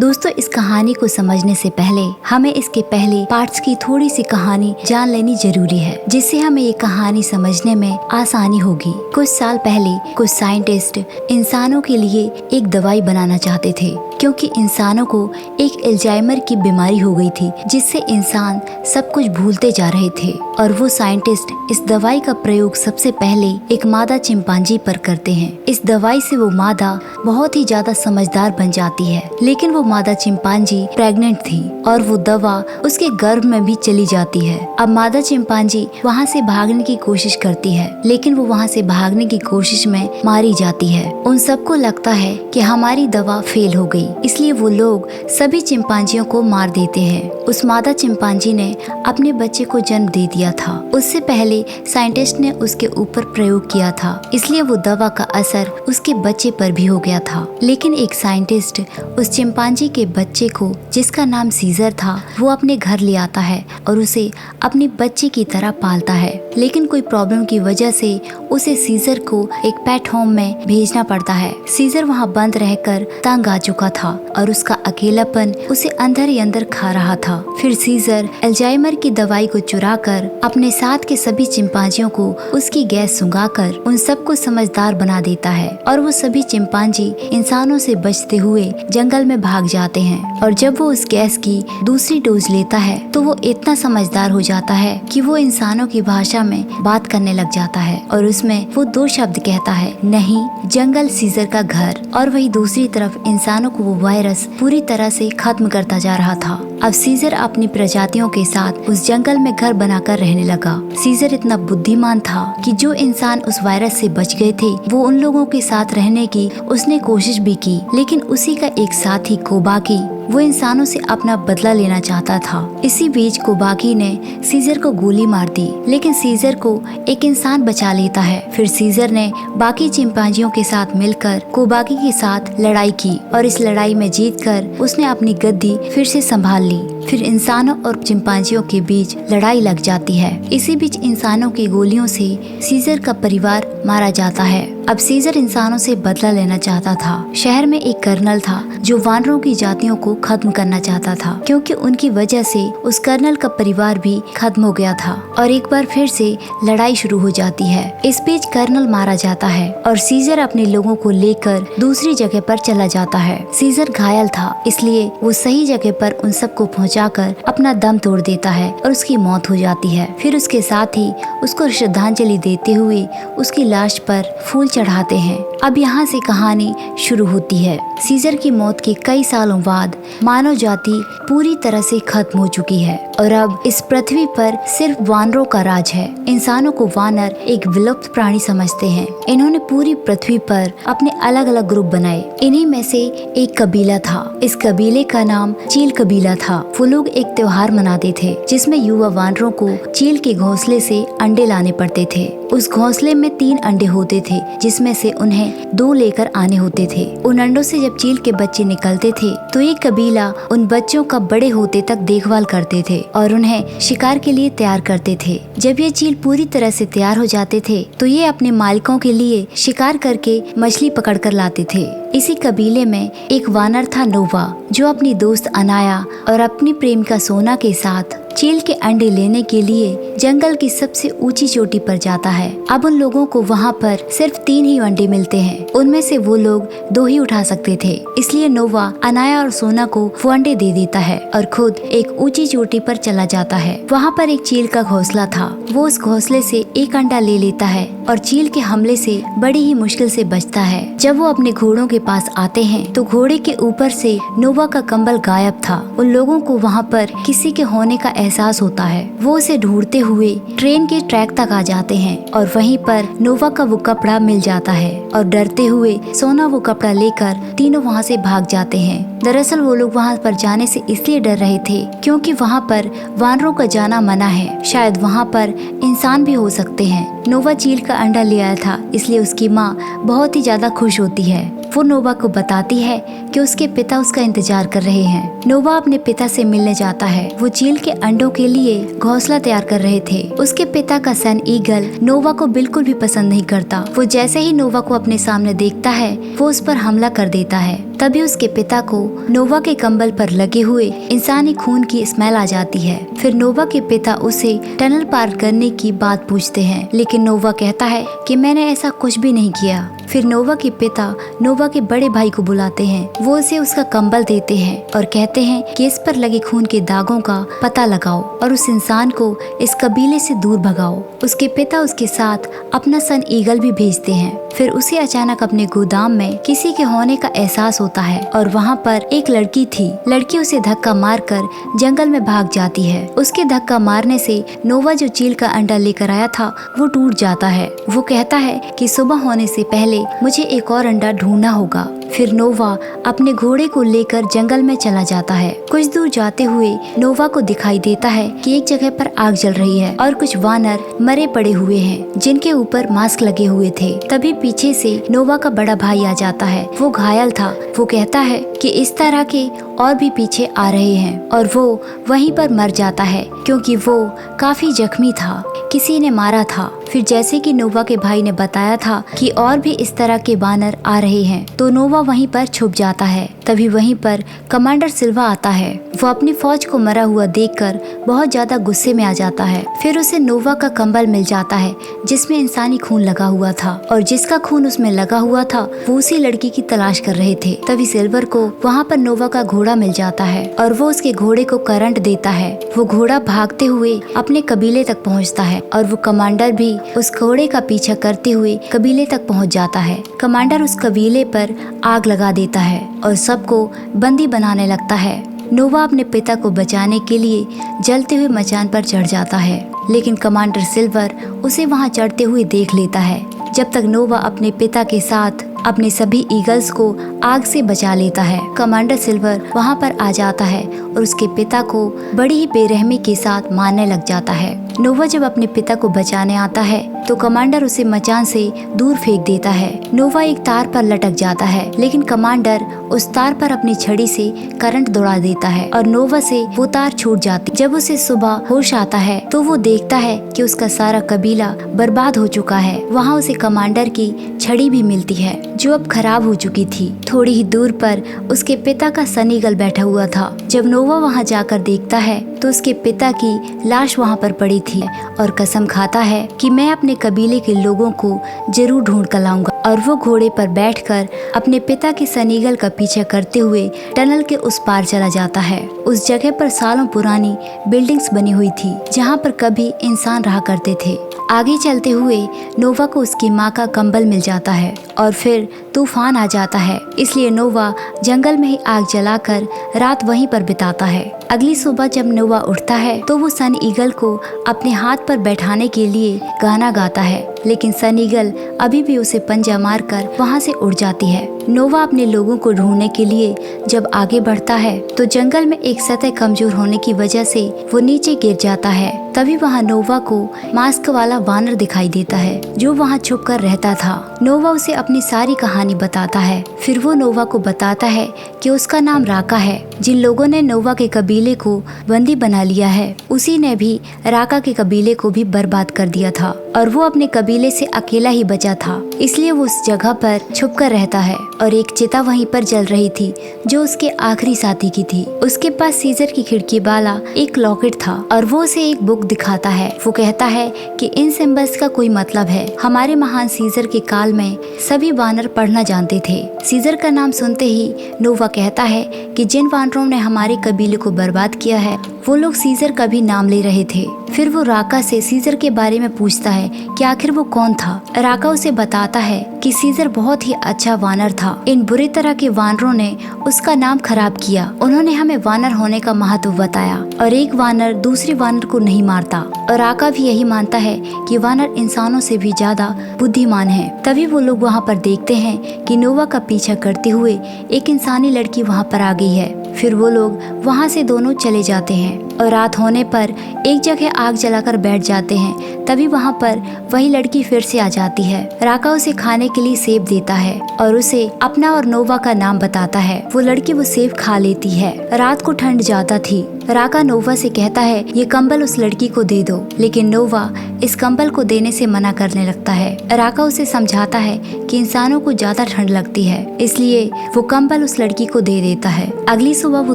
दोस्तों, इस कहानी को समझने से पहले हमें इसके पहले पार्ट्स की थोड़ी सी कहानी जान लेनी जरूरी है, जिससे हमें ये कहानी समझने में आसानी होगी। कुछ साल पहले कुछ साइंटिस्ट इंसानों के लिए एक दवाई बनाना चाहते थे, क्योंकि इंसानों को एक अल्जाइमर की बीमारी हो गई थी, जिससे इंसान सब कुछ भूलते जा रहे थे। और वो साइंटिस्ट इस दवाई का प्रयोग सबसे पहले एक मादा चिंपांजी पर करते हैं। इस दवाई से वो मादा बहुत ही ज्यादा समझदार बन जाती है, लेकिन वो मादा चिंपांजी प्रेग्नेंट थी और वो दवा उसके गर्भ में भी चली जाती है। अब मादा चिंपांजी वहाँ से भागने की कोशिश करती है, लेकिन वो वहाँ से भागने की कोशिश में मारी जाती है। उन सबको लगता है कि हमारी दवा फेल हो गई, इसलिए वो लोग सभी चिंपांजियों को मार देते हैं। उस मादा चिंपांजी ने अपने बच्चे को जन्म दे दिया था। उससे पहले साइंटिस्ट ने उसके ऊपर प्रयोग किया था, इसलिए वो दवा का असर उसके बच्चे पर भी हो गया था। लेकिन एक साइंटिस्ट उस चिंपांजी के बच्चे को, जिसका नाम सीजर था, वो अपने घर ले आता है और उसे अपने बच्चे की तरह पालता है। लेकिन कोई प्रॉब्लम की वजह से उसे सीजर को एक पेट होम में भेजना पड़ता है। सीजर वहाँ बंद रहकर तंग आ चुका था और उसका अकेलापन उसे अंदर ही अंदर खा रहा था। फिर सीजर अल्जाइमर की दवाई को चुराकर अपने साथ के सभी चिंपांजियों को उसकी गैस सुंघाकर उन सबको समझदार बना देता है और वो सभी चिंपांजी इंसानों से बचते हुए जंगल में भाग जाते हैं। और जब वो उस गैस की दूसरी डोज लेता है तो वो इतना समझदार हो जाता है कि वो इंसानों की भाषा में बात करने लग जाता है और उसमें वो 2 शब्द कहता है, नहीं, जंगल सीजर का घर। और वही दूसरी तरफ इंसानों को वो वायरस पूरी तरह से खत्म करता जा रहा था। अब सीजर अपनी प्रजातियों के साथ उस जंगल में घर बनाकर रहने लगा। सीजर इतना बुद्धिमान था कि जो इंसान उस वायरस से बच गए थे, वो उन लोगों के साथ रहने की उसने कोशिश भी की। लेकिन उसी का एक साथी कोबाकी, वो इंसानों से अपना बदला लेना चाहता था। इसी बीच कोबाकी ने सीजर को गोली मार दी, लेकिन सीजर को एक इंसान बचा लेता है। फिर सीजर ने बाकी चिंपांजियों के साथ मिलकर कोबाकी के साथ लड़ाई की और इस लड़ाई में जीतकर उसने अपनी गद्दी फिर से संभाल ली। फिर इंसानों और चिंपांजियों के बीच लड़ाई लग जाती है। इसी बीच इंसानों की गोलियों से सीजर का परिवार मारा जाता है। अब सीजर इंसानों से बदला लेना चाहता था। शहर में एक कर्नल था जो वानरों की जातियों को खत्म करना चाहता था, क्योंकि उनकी वजह से उस कर्नल का परिवार भी खत्म हो गया था। और एक बार फिर से लड़ाई शुरू हो जाती है। इस बीच कर्नल मारा जाता है और सीजर अपने लोगों को लेकर दूसरी जगह पर चला जाता है। सीजर घायल था, इसलिए वो सही जगह पर उन सबको पहुंचाकर अपना दम तोड़ देता है और उसकी मौत हो जाती है। फिर उसके साथ ही उसको श्रद्धांजलि देते हुए उसकी लाश पर फूल चढ़ाते हैं। अब यहाँ से कहानी शुरू होती है। सीजर की मौत के कई सालों बाद मानव जाति पूरी तरह से खत्म हो चुकी है और अब इस पृथ्वी पर सिर्फ वानरों का राज है। इंसानों को वानर एक विलुप्त प्राणी समझते हैं। इन्होंने पूरी पृथ्वी पर अपने अलग अलग ग्रुप बनाए। इन्हीं में से एक कबीला था। इस कबीले का नाम चील कबीला था। वो लोग एक त्योहार मनाते थे जिसमें युवा वानरों को चील के घोंसले से अंडे लाने पड़ते थे। उस घोंसले में 3 अंडे होते थे, जिसमें से उन्हें 2 लेकर आने होते थे। उन अंडों से जब चील के बच्चे निकलते थे तो ये कबीला उन बच्चों का बड़े होते तक देखभाल करते थे और उन्हें शिकार के लिए तैयार करते थे। जब ये चील पूरी तरह से तैयार हो जाते थे तो ये अपने मालिकों के लिए शिकार करके मछली पकड़ कर लाते थे। इसी कबीले में एक वानर था, नोवा, जो अपनी दोस्त अनाया और अपनी प्रेमिका सोना के साथ चील के अंडे लेने के लिए जंगल की सबसे ऊंची चोटी पर जाता है। अब उन लोगों को वहाँ पर सिर्फ 3 ही अंडे मिलते हैं। उनमें से वो लोग 2 ही उठा सकते थे, इसलिए नोवा अनाया और सोना को वो अंडे दे देता है और खुद एक ऊंची चोटी पर चला जाता है। वहाँ पर एक चील का घोंसला था। वो उस घोंसले से एक अंडा ले लेता है और चील के हमले से बड़ी ही मुश्किल से बचता है। जब वो अपने घोड़ों के पास आते हैं तो घोड़े के ऊपर से नोवा का कंबल गायब था। उन लोगों को वहाँ पर किसी के होने का एहसास होता है। वो उसे ढूंढते हुए ट्रेन के ट्रैक तक आ जाते हैं और वहीं पर नोवा का वो कपड़ा मिल जाता है और डरते हुए सोना वो कपड़ा लेकर तीनों वहाँ से भाग जाते हैं। दरअसल वो लोग वहाँ पर जाने से इसलिए डर रहे थे क्योंकि वहाँ पर वानरों का जाना मना है। शायद वहाँ पर इंसान भी हो सकते हैं। नोवा चील का अंडा ले आया था, इसलिए उसकी माँ बहुत ही ज्यादा खुश होती है। वो नोवा को बताती है कि उसके पिता उसका इंतजार कर रहे हैं। नोवा अपने पिता से मिलने जाता है। वो चील के अंडों के लिए घोंसला तैयार कर रहे थे। उसके पिता का सन ईगल नोवा को बिल्कुल भी पसंद नहीं करता। वो जैसे ही नोवा को अपने सामने देखता है वो उस पर हमला कर देता है। तभी उसके पिता को नोवा के कंबल पर लगे हुए इंसानी खून की स्मेल आ जाती है। फिर नोवा के पिता उसे टनल पार करने की बात पूछते हैं, लेकिन नोवा कहता है कि मैंने ऐसा कुछ भी नहीं किया। फिर नोवा के पिता नोवा के बड़े भाई को बुलाते हैं। वो उसे उसका कंबल देते हैं और कहते हैं कि इस पर लगे खून के दागों का पता लगाओ और उस इंसान को इस कबीले से दूर भगाओ। उसके पिता उसके साथ अपना सन ईगल भी भेजते हैं। फिर उसे अचानक अपने गोदाम में किसी के होने का एहसास होता है और वहाँ पर एक लड़की थी। लड़की उसे धक्का मारकर जंगल में भाग जाती है। उसके धक्का मारने से नोवा जो चील का अंडा लेकर आया था वो टूट जाता है। वो कहता है कि सुबह होने से पहले मुझे एक और अंडा ढूंढना होगा। फिर नोवा अपने घोड़े को लेकर जंगल में चला जाता है। कुछ दूर जाते हुए नोवा को दिखाई देता है कि एक जगह पर आग जल रही है और कुछ वानर मरे पड़े हुए हैं जिनके ऊपर मास्क लगे हुए थे। तभी पीछे से नोवा का बड़ा भाई आ जाता है। वो घायल था। वो कहता है कि इस तरह के और भी पीछे आ रहे हैं और वो वहीं पर मर जाता है क्योंकि वो काफी जख्मी था, किसी ने मारा था। फिर जैसे कि नोवा के भाई ने बताया था कि और भी इस तरह के वानर आ रहे हैं तो नोवा वहीं पर छुप जाता है। तभी वहीं पर कमांडर सिल्वा आता है। वो अपनी फौज को मरा हुआ देखकर बहुत ज्यादा गुस्से में आ जाता है। फिर उसे नोवा का कंबल मिल जाता है जिसमें इंसानी खून लगा हुआ था और जिसका खून उसमें लगा हुआ था वो उसी लड़की की तलाश कर रहे थे। तभी सिल्वर को वहाँ पर नोवा का घोड़ा मिल जाता है और वो उसके घोड़े को करंट देता है। वो घोड़ा भागते हुए अपने कबीले तक पहुँचता है और वो कमांडर भी उस घोड़े का पीछा करते हुए कबीले तक पहुँच जाता है। कमांडर उस कबीले पर आग लगा देता है और सबको बंदी बनाने लगता है। नोवा अपने पिता को बचाने के लिए जलते हुए मचान पर चढ़ जाता है, लेकिन कमांडर सिल्वर उसे वहां चढ़ते हुए देख लेता है। जब तक नोवा अपने पिता के साथ अपने सभी ईगल्स को आग से बचा लेता है। कमांडर सिल्वर वहां पर आ जाता है और उसके पिता को बड़ी ही बेरहमी के साथ मारने लग जाता है। नोवा जब अपने पिता को बचाने आता है तो कमांडर उसे मचान से दूर फेंक देता है। नोवा एक तार पर लटक जाता है, लेकिन कमांडर उस तार पर अपनी छड़ी से करंट दौड़ा देता है और नोवा से वो तार छूट जाती। जब उसे सुबह होश आता है तो वो देखता है कि उसका सारा कबीला बर्बाद हो चुका है। वहाँ उसे कमांडर की छड़ी भी मिलती है जो अब खराब हो चुकी थी। थोड़ी ही दूर पर उसके पिता का सन ईगल बैठा हुआ था। जब नोवा वहाँ जाकर देखता है तो उसके पिता की लाश वहाँ पर पड़ी थी और कसम खाता है कि मैं अपने कबीले के लोगों को जरूर ढूंढ कर लाऊंगा। और वो घोड़े पर बैठकर अपने पिता के सन ईगल का पीछा करते हुए टनल के उस पार चला जाता है। उस जगह पर सालों पुरानी बिल्डिंग्स बनी हुई थी जहाँ पर कभी इंसान रहा करते थे। आगे चलते हुए नोवा को उसकी माँ का कंबल मिल जाता है और फिर तूफान आ जाता है, इसलिए नोवा जंगल में ही आग जलाकर रात वहीं पर बिताता है। अगली सुबह जब नोवा उठता है तो वो सन ईगल को अपने हाथ पर बैठाने के लिए गाना गाता है, लेकिन सन ईगल अभी भी उसे पंजा मारकर वहाँ से उड़ जाती है। नोवा अपने लोगों को ढूंढने के लिए जब आगे बढ़ता है तो जंगल में एक सतह कमजोर होने की वजह से वो नीचे गिर जाता है। तभी वहाँ नोवा को मास्क वाला वानर दिखाई देता है जो वहाँ छुप कर रहता था। नोवा उसे अपनी सारी कहानी बताता है। फिर वो नोवा को बताता है कि उसका नाम राका है। जिन लोगों ने नोवा के कबीले को बंदी बना लिया है उसी ने भी राका के कबीले को भी बर्बाद कर दिया था और वो अपने कबीले से अकेला ही बचा था, इसलिए वो उस जगह पर छुप कर रहता है। और एक चिता वहीं पर जल रही थी जो उसके आखिरी साथी की थी। उसके पास सीजर की खिड़की वाला एक लॉकेट था और वो उसे एक बुक दिखाता है। वो कहता है कि इन सिंबल्स का कोई मतलब है। हमारे महान सीजर के काल में सभी वानर पढ़ना जानते थे। सीजर का नाम सुनते ही नोवा कहता है कि जिन वानरों ने हमारे कबीले को बर्बाद किया है वो लोग सीजर का भी नाम ले रहे थे। फिर वो राका से सीजर के बारे में पूछता है कि आखिर वो कौन था। राका उसे बताता है कि सीजर बहुत ही अच्छा वानर था। इन बुरी तरह के वानरों ने उसका नाम खराब किया। उन्होंने हमें वानर होने का महत्व बताया और एक वानर दूसरे वानर को नहीं मारता। और राका भी यही मानता है कि वानर इंसानों से भी ज्यादा बुद्धिमान है। तभी वो लोग वहाँ पर देखते हैं कि नोवा का पीछा करते हुए एक इंसानी लड़की वहाँ पर आ गई है। फिर वो लोग वहाँ से दोनों चले जाते हैं और रात होने पर एक जगह आग जलाकर बैठ जाते हैं। तभी वहाँ पर वही लड़की फिर से आ जाती है। राका उसे खाने के लिए सेब देता है और उसे अपना और नोवा का नाम बताता है। वो लड़की वो सेब खा लेती है। रात को ठंड ज्यादा थी। राका नोवा से कहता है ये कंबल उस लड़की को दे दो, लेकिन नोवा इस कंबल को देने से मना करने लगता है। राका उसे समझाता है कि इंसानों को ज्यादा ठंड लगती है, इसलिए वो कंबल उस लड़की को दे देता है। अगली सुबह वो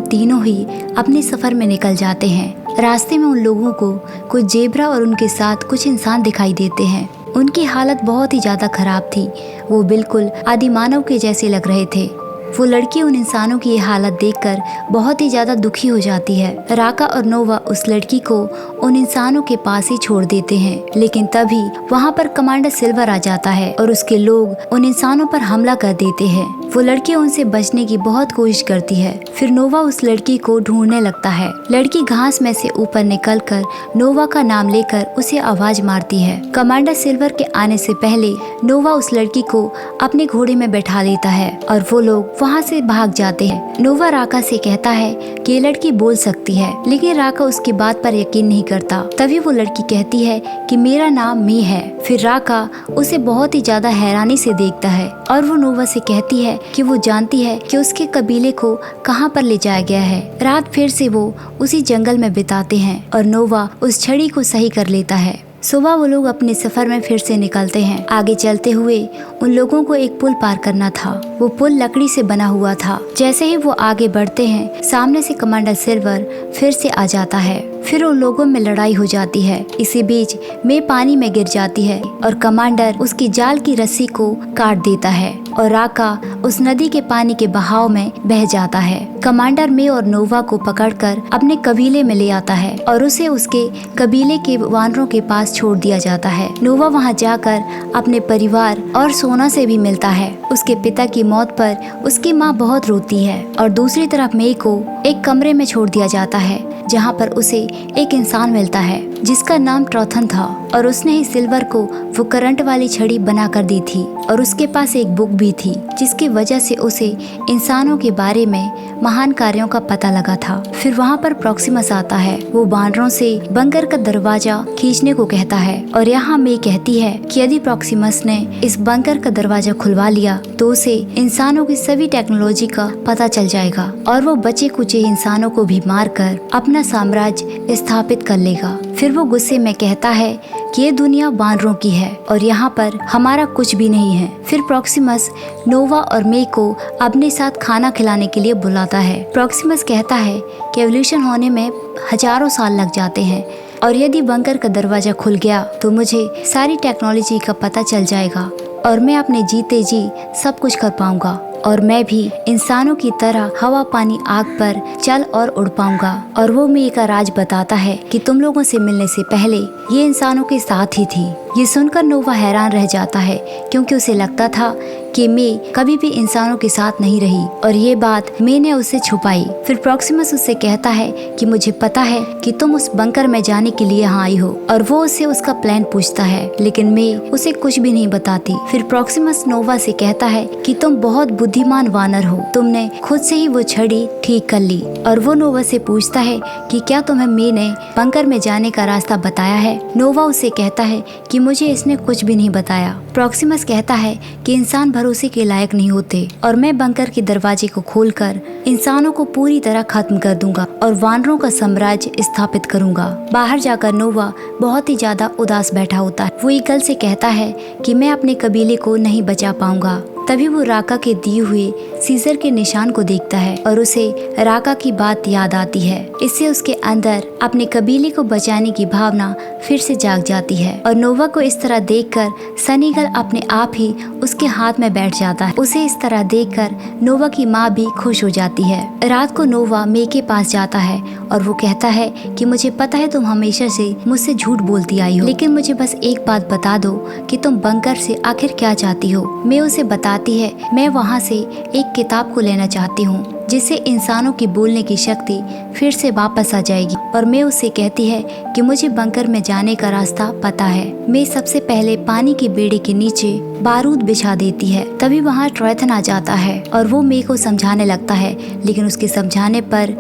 तीनों ही अपने सफर में निकल जाते हैं। रास्ते में उन लोगों को कुछ जेब्रा और उनके साथ कुछ इंसान दिखाई देते हैं। उनकी हालत बहुत ही ज्यादा खराब थी। वो बिल्कुल आदिमानव के जैसे लग रहे थे। वो लड़की उन इंसानों की ये हालत देखकर बहुत ही ज्यादा दुखी हो जाती है। राका और नोवा उस लड़की को उन इंसानों के पास ही छोड़ देते हैं, लेकिन तभी वहाँ पर कमांडर सिल्वर आ जाता है और उसके लोग उन इंसानों पर हमला कर देते हैं। वो लड़की उनसे बचने की बहुत कोशिश करती है। फिर नोवा उस लड़की को ढूंढने लगता है। लड़की घास में से ऊपर निकलकर नोवा का नाम लेकर उसे आवाज मारती है। कमांडर सिल्वर के आने से पहले नोवा उस लड़की को अपने घोड़े में बैठा लेता है और वो लोग वहाँ से भाग जाते हैं। नोवा राका से कहता है कि ये लड़की बोल सकती है, लेकिन राका उसकी बात पर यकीन नहीं करता। तभी वो लड़की कहती है कि मेरा नाम मी है। फिर राका उसे बहुत ही ज्यादा हैरानी से देखता है और वो नोवा से कहती है कि वो जानती है कि उसके कबीले को कहाँ पर ले जाया गया है। रात फिर से वो उसी जंगल में बिताते हैं और नोवा उस छड़ी को सही कर लेता है। सुबह वो लोग अपने सफर में फिर से निकलते हैं। आगे चलते हुए उन लोगों को एक पुल पार करना था। वो पुल लकड़ी से बना हुआ था। जैसे ही वो आगे बढ़ते हैं, सामने से कमांडर सिल्वर फिर से आ जाता है। फिर उन लोगों में लड़ाई हो जाती है। इसी बीच मे पानी में गिर जाती है और कमांडर उसकी जाल की रस्सी को काट देता है और राका उस नदी के पानी के बहाव में बह जाता है। कमांडर मे और नोवा को पकड़कर अपने कबीले में ले आता है और उसे उसके कबीले के वानरों के पास छोड़ दिया जाता है। नोवा वहां जाकर अपने परिवार और सोना से भी मिलता है। उसके पिता की मौत पर उसकी माँ बहुत रोती है और दूसरी तरफ मे को एक कमरे में छोड़ दिया जाता है, जहाँ पर उसे एक इंसान मिलता है जिसका नाम ट्रॉथन था और उसने ही सिल्वर को वो करंट वाली छड़ी बना कर दी थी और उसके पास एक बुक भी थी जिसकी वजह से उसे इंसानों के बारे में महान कार्यों का पता लगा था। फिर वहाँ पर प्रॉक्सिमस आता है। वो बानरों से बंकर का दरवाजा खींचने को कहता है और यहाँ मे कहती है कि यदि प्रॉक्सिमस ने इस बंकर का दरवाजा खुलवा लिया तो उसे इंसानों की सभी टेक्नोलॉजी का पता चल जाएगा और वो बचे कुचे इंसानों को भी मारकर अपना साम्राज्य स्थापित कर लेगा। फिर वो गुस्से में कहता है कि ये दुनिया बानरों की है और यहाँ पर हमारा कुछ भी नहीं है। फिर प्रॉक्सिमस नोवा और मे को अपने साथ खाना खिलाने के लिए बुलाता है। प्रॉक्सिमस कहता है कि एवोल्यूशन होने में हजारों साल लग जाते हैं और यदि बंकर का दरवाजा खुल गया तो मुझे सारी टेक्नोलॉजी का पता चल जाएगा और मैं अपने जीते जी सब कुछ कर पाऊंगा और मैं भी इंसानों की तरह हवा पानी आग पर चल और उड़ पाऊंगा। और वो मे का राज बताता है कि तुम लोगों से मिलने से पहले ये इंसानों के साथ ही थी। ये सुनकर नोवा हैरान रह जाता है क्योंकि उसे लगता था कि मे कभी भी इंसानों के साथ नहीं रही और ये बात मे ने उससे छुपाई। फिर प्रॉक्सिमस उससे कहता है कि मुझे पता है कि तुम उस बंकर में जाने के लिए यहाँ आई हो और वो उससे उसका प्लान पूछता है, लेकिन मे उसे कुछ भी नहीं बताती। फिर प्रॉक्सिमस नोवा से कहता है कि तुम बहुत बुद्धिमान वानर हो, तुमने खुद से ही वो छड़ी ठीक कर ली। और वो नोवा से पूछता है कि क्या तुम्हें मे ने बंकर में जाने का रास्ता बताया है। नोवा उसे कहता है कि मुझे इसने कुछ भी नहीं बताया। प्रॉक्सिमस कहता है कि इंसान भरोसे के लायक नहीं होते और मैं बंकर के दरवाजे को खोलकर इंसानों को पूरी तरह खत्म कर दूंगा और वानरों का साम्राज्य स्थापित करूंगा। बाहर जाकर नोवा बहुत ही ज्यादा उदास बैठा होता है। वो ईगल से कहता है कि मैं अपने कबीले को नहीं बचा पाऊंगा। तभी वो राका के दिए हुए सीजर के निशान को देखता है और उसे राका की बात याद आती है। इससे उसके अंदर अपने कबीले को बचाने की भावना फिर से जाग जाती है और नोवा को इस तरह देखकर सनीगल अपने आप ही उसके हाथ में बैठ जाता है। उसे इस तरह देखकर नोवा की माँ भी खुश हो जाती है। रात को नोवा मे के पास जाता है और वो कहता है कि मुझे पता है तुम हमेशा से मुझसे झूठ बोलती आई हो, लेकिन मुझे बस एक बात बता दो कि तुम बंकर से आखिर क्या चाहती हो। मैं उसे बताती है मैं वहाँ से एक किताब को लेना चाहती हूँ जिससे इंसानों की बोलने की शक्ति फिर से वापस आ जाएगी। और मे उससे कहती है कि मुझे बंकर में जाने का रास्ता पता है। मे सबसे पहले पानी के बेड़े के नीचे बारूद बिछा देती है। तभी वहाँ ट्रॉयथन आ जाता है और वो मे को समझाने लगता है, लेकिन उसके समझाने पर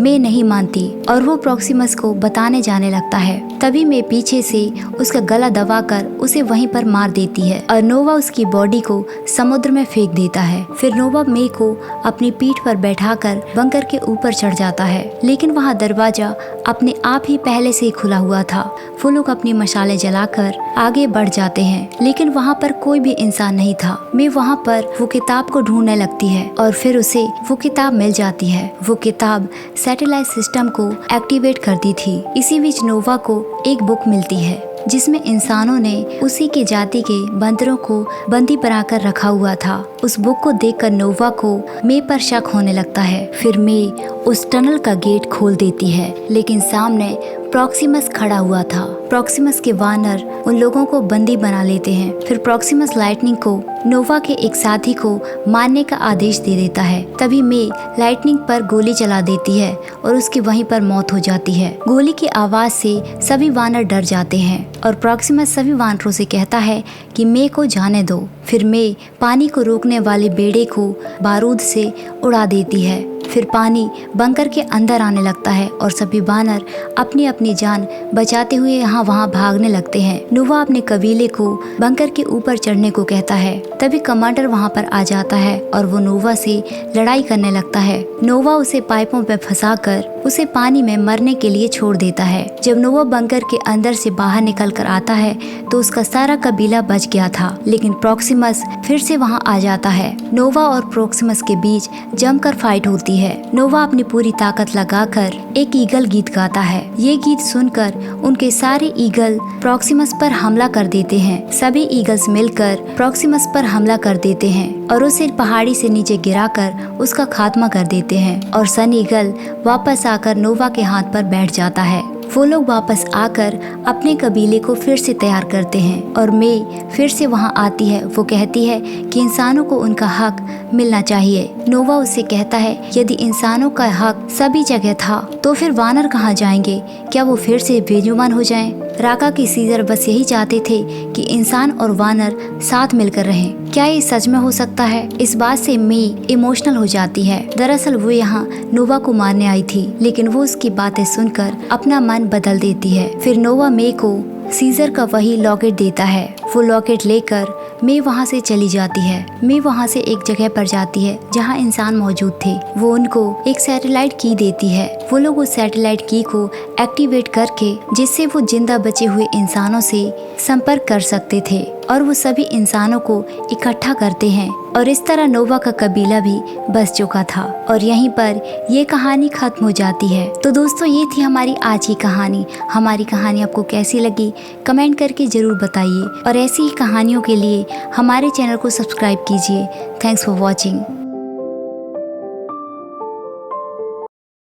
मे नहीं मानती और वो प्रॉक्सिमस को बताने जाने लगता है। तभी मे पीछे से उसका गला दबाकर उसे वहीं पर मार देती है और नोवा उसकी बॉडी को समुद्र में फेंक देता है। फिर नोवा मे को अपनी पीठ पर बैठाकर बंकर के ऊपर चढ़ जाता है, लेकिन वहाँ दरवाजा अपने आप ही पहले से ही खुला हुआ था। वो लोग अपनी मशाले जलाकर आगे बढ़ जाते हैं, लेकिन वहाँ पर कोई भी इंसान नहीं था। मे वहाँ पर वो किताब को ढूंढने लगती है और फिर उसे वो किताब मिल जाती है। वो किताब सैटेलाइट सिस्टम को एक्टिवेट करती थी। इसी बीच नोवा को एक बुक मिलती है जिसमें इंसानों ने उसी की जाति के बंदरों को बंदी बनाकर रखा हुआ था। उस बुक को देखकर नोवा को मे पर शक होने लगता है। फिर मे उस टनल का गेट खोल देती है, लेकिन सामने प्रॉक्सिमस खड़ा हुआ था। प्रॉक्सिमस के वानर उन लोगों को बंदी बना लेते हैं। फिर प्रॉक्सिमस लाइटनिंग को नोवा के एक साथी को मारने का आदेश दे देता है। तभी मे लाइटनिंग पर गोली चला देती है और उसकी वहीं पर मौत हो जाती है। गोली की आवाज से सभी वानर डर जाते हैं और प्रॉक्सिमस सभी वानरों से कहता है कि मे को जाने दो। फिर मे पानी को रोकने वाले बेड़े को बारूद से उड़ा देती है। फिर पानी बंकर के अंदर आने लगता है और सभी वानर अपनी अपनी जान बचाते हुए यहाँ वहाँ भागने लगते हैं। नोवा अपने कबीले को बंकर के ऊपर चढ़ने को कहता है। तभी कमांडर वहाँ पर आ जाता है और वो नोवा से लड़ाई करने लगता है। नोवा उसे पाइपों पे फंसाकर उसे पानी में मरने के लिए छोड़ देता है। जब नोवा बंकर के अंदर से बाहर निकल कर आता है तो उसका सारा कबीला बच गया था, लेकिन प्रॉक्सिमस फिर से वहाँ आ जाता है। नोवा और प्रॉक्सिमस के बीच जमकर फाइट होती है। नोवा अपनी पूरी ताकत लगाकर एक ईगल गीत गाता है। ये गीत सुनकर उनके सारे ईगल प्रॉक्सिमस पर हमला कर देते हैं। सभी ईगल्स मिलकर प्रॉक्सिमस पर हमला कर देते हैं और उसे पहाड़ी से नीचे गिराकर उसका खात्मा कर देते हैं और सन ईगल वापस आकर नोवा के हाथ पर बैठ जाता है। वो लोग वापस आकर अपने कबीले को फिर से तैयार करते हैं और मे फिर से वहाँ आती है। वो कहती है कि इंसानों को उनका हक मिलना चाहिए। नोवा उससे कहता है यदि इंसानों का हक सभी जगह था तो फिर वानर कहाँ जाएंगे? क्या वो फिर से बेजुबान हो जाएं? राका के सीजर बस यही चाहते थे कि इंसान और वानर साथ मिलकर रहें। क्या ये सच में हो सकता है? इस बात से मे इमोशनल हो जाती है। दरअसल वो यहाँ नोवा को मारने आई थी, लेकिन वो उसकी बातें सुनकर अपना मन बदल देती है। फिर नोवा मे को सीजर का वही लॉकेट देता है। वो लॉकेट लेकर मे वहाँ से चली जाती है। मे वहाँ से एक जगह पर जाती है जहाँ इंसान मौजूद थे। वो उनको एक सैटेलाइट की देती है। वो लोग उस सैटेलाइट की को एक्टिवेट करके जिससे वो जिंदा बचे हुए इंसानों से संपर्क कर सकते थे और वो सभी इंसानों को इकट्ठा करते हैं और इस तरह नोवा का कबीला भी बस चुका था और यहीं पर ये कहानी खत्म हो जाती है। तो दोस्तों ये थी हमारी आज की कहानी। हमारी कहानी आपको कैसी लगी कमेंट करके जरूर बताइए और ऐसी ही कहानियों के लिए हमारे चैनल को सब्सक्राइब कीजिए। Thanks for watching.